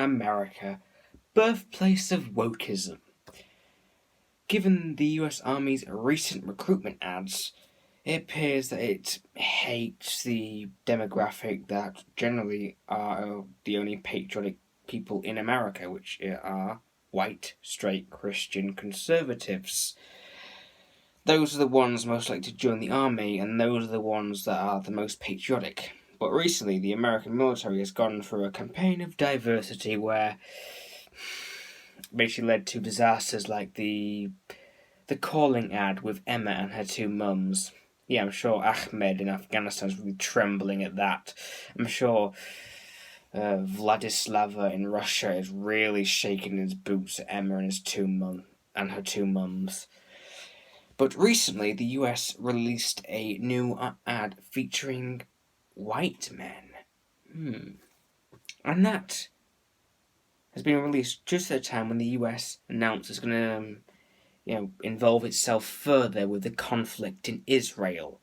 America, birthplace of wokeism. Given the US Army's recent recruitment ads, it appears that it hates the demographic that generally are the only patriotic people in America, which are white, straight, Christian conservatives. Those are the ones most likely to join the army, and those are the ones that are the most patriotic. But recently, the American military has gone through a campaign of diversity where basically led to disasters like the calling ad with Emma and her two mums. Yeah, I'm sure Ahmed in Afghanistan is really trembling at that. I'm sure Vladislava in Russia is really shaking his boots at Emma and her two mums. But recently, the US released a new ad featuring white men. And that has been released just at a time when the US announced it's going to involve itself further with the conflict in Israel.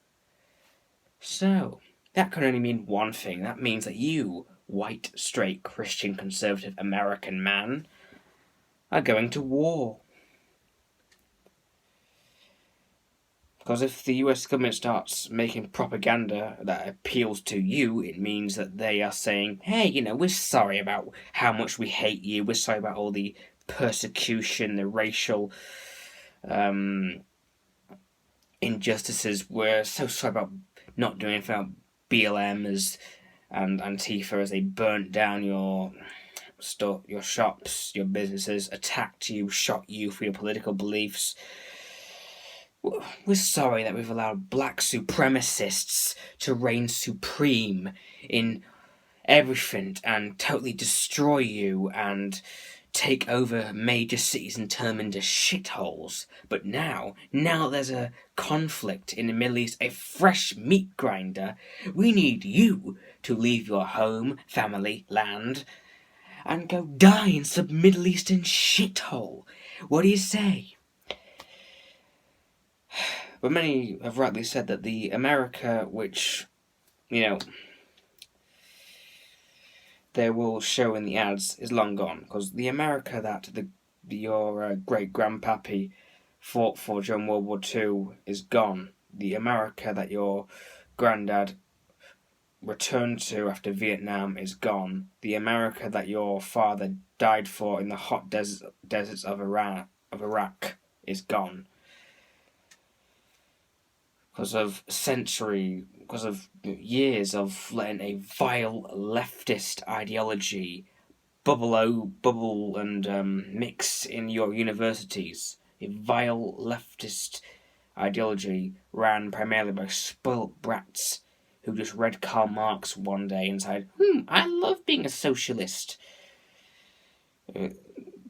So, that can only mean one thing. That means that you, white, straight, Christian, conservative American man, are going to war. Because if the US government starts making propaganda that appeals to you, it means that they are saying, hey, we're sorry about how much we hate you, we're sorry about all the persecution, the racial injustices, we're so sorry about not doing anything about BLM and Antifa as they burnt down your shops, your businesses, attacked you, shot you for your political beliefs. We're sorry that we've allowed black supremacists to reign supreme in everything and totally destroy you and take over major cities and turn them into shitholes. But now there's a conflict in the Middle East, a fresh meat grinder. We need you to leave your home, family, land, and go die in some Middle Eastern shithole. What do you say? But many have rightly said that the America which, they will show in the ads is long gone. Because the America that your great-grandpappy fought for during World War II is gone. The America that your granddad returned to after Vietnam is gone. The America that your father died for in the hot deserts of Iraq is gone. Because of years of letting a vile leftist ideology bubble and mix in your universities. A vile leftist ideology ran primarily by spoilt brats who just read Karl Marx one day and said, I love being a socialist.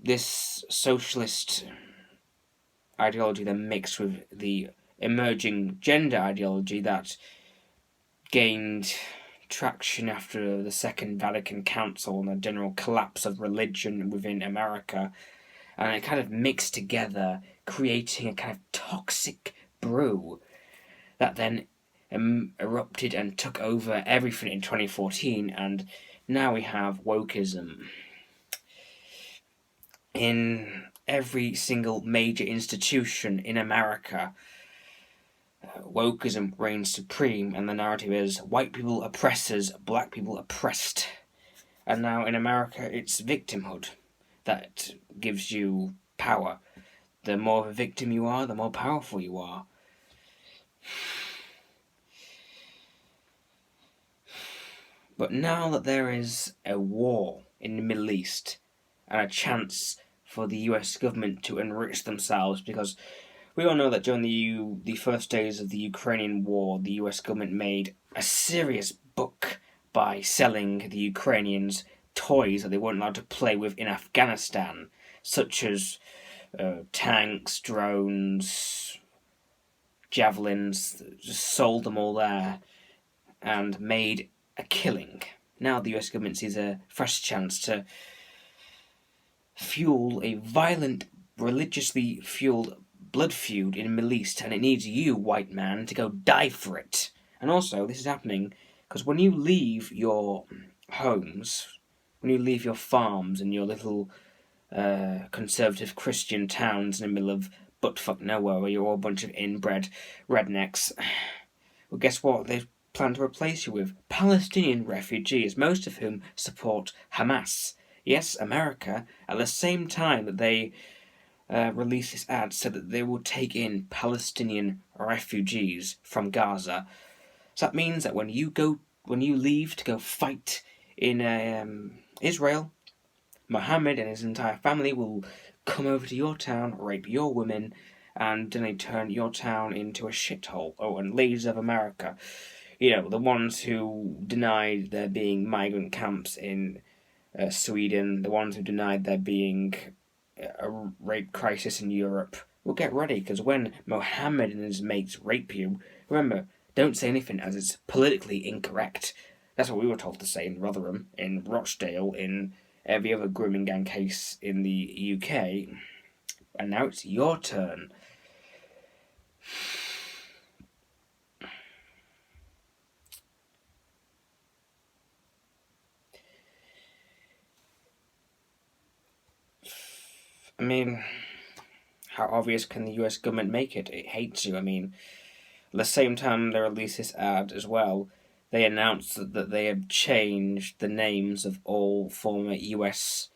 This socialist ideology then mixed with the emerging gender ideology that gained traction after the Second Vatican Council and the general collapse of religion within America, and it kind of mixed together, creating a kind of toxic brew that then erupted and took over everything in 2014, and now we have wokeism in every single major institution in America. Wokeism reigns supreme, and the narrative is white people oppressors, black people oppressed. And now in America, it's victimhood that gives you power. The more of a victim you are, the more powerful you are. But now that there is a war in the Middle East and a chance for the US government to enrich themselves, because we all know that during the first days of the Ukrainian war, the US government made a serious buck by selling the Ukrainians toys that they weren't allowed to play with in Afghanistan, such as tanks, drones, javelins. Just sold them all there and made a killing. Now the US government sees a fresh chance to fuel a violent, religiously fueled blood feud in the Middle East, and it needs you, white man, to go die for it. And also, this is happening because when you leave your homes, when you leave your farms and your little conservative Christian towns in the middle of buttfuck nowhere where you're all a bunch of inbred rednecks, well, guess what? They plan to replace you with Palestinian refugees, most of whom support Hamas. Yes, America, at the same time that they release this ad, said that they will take in Palestinian refugees from Gaza. So that means that when you leave to go fight in Israel, Mohammed and his entire family will come over to your town, rape your women, and then they turn your town into a shithole. Oh, and ladies of America, the ones who denied there being migrant camps in Sweden, the ones who denied there being a rape crisis in Europe, will get ready, because when Mohammed and his mates rape you, remember, don't say anything as it's politically incorrect. That's what we were told to say in Rotherham, in Rochdale, in every other grooming gang case in the UK. And now it's your turn. I mean, how obvious can the US government make it? It hates you. I mean, at the same time they released this ad as well, they announced that they have changed the names of all former US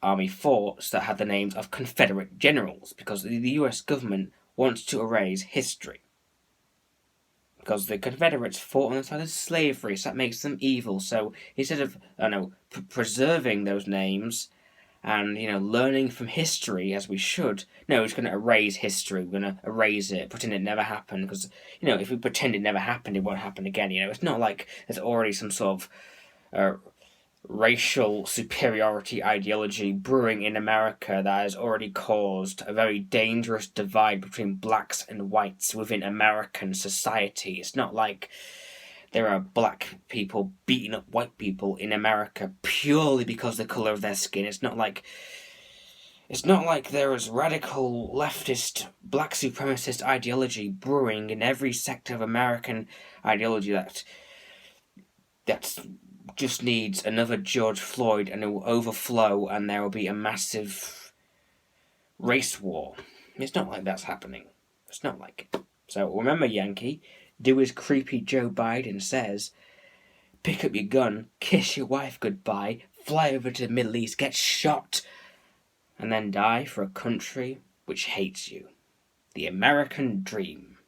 Army forts that had the names of Confederate generals, because the US government wants to erase history. Because the Confederates fought on the side of slavery, so that makes them evil. So instead of, preserving those names and, learning from history as we should, no, we're just going to erase history. We're going to erase it, pretend it never happened. Because, if we pretend it never happened, it won't happen again. It's not like there's already some sort of racial superiority ideology brewing in America that has already caused a very dangerous divide between blacks and whites within American society. It's not like there are black people beating up white people in America purely because of the colour of their skin. It's not like there is radical leftist black supremacist ideology brewing in every sector of American ideology that's just needs another George Floyd and it will overflow and there will be a massive race war. It's not like that's happening. It's not like it. So remember, Yankee, do as creepy Joe Biden says. Pick up your gun, kiss your wife goodbye, fly over to the Middle East, get shot, and then die for a country which hates you. The American dream.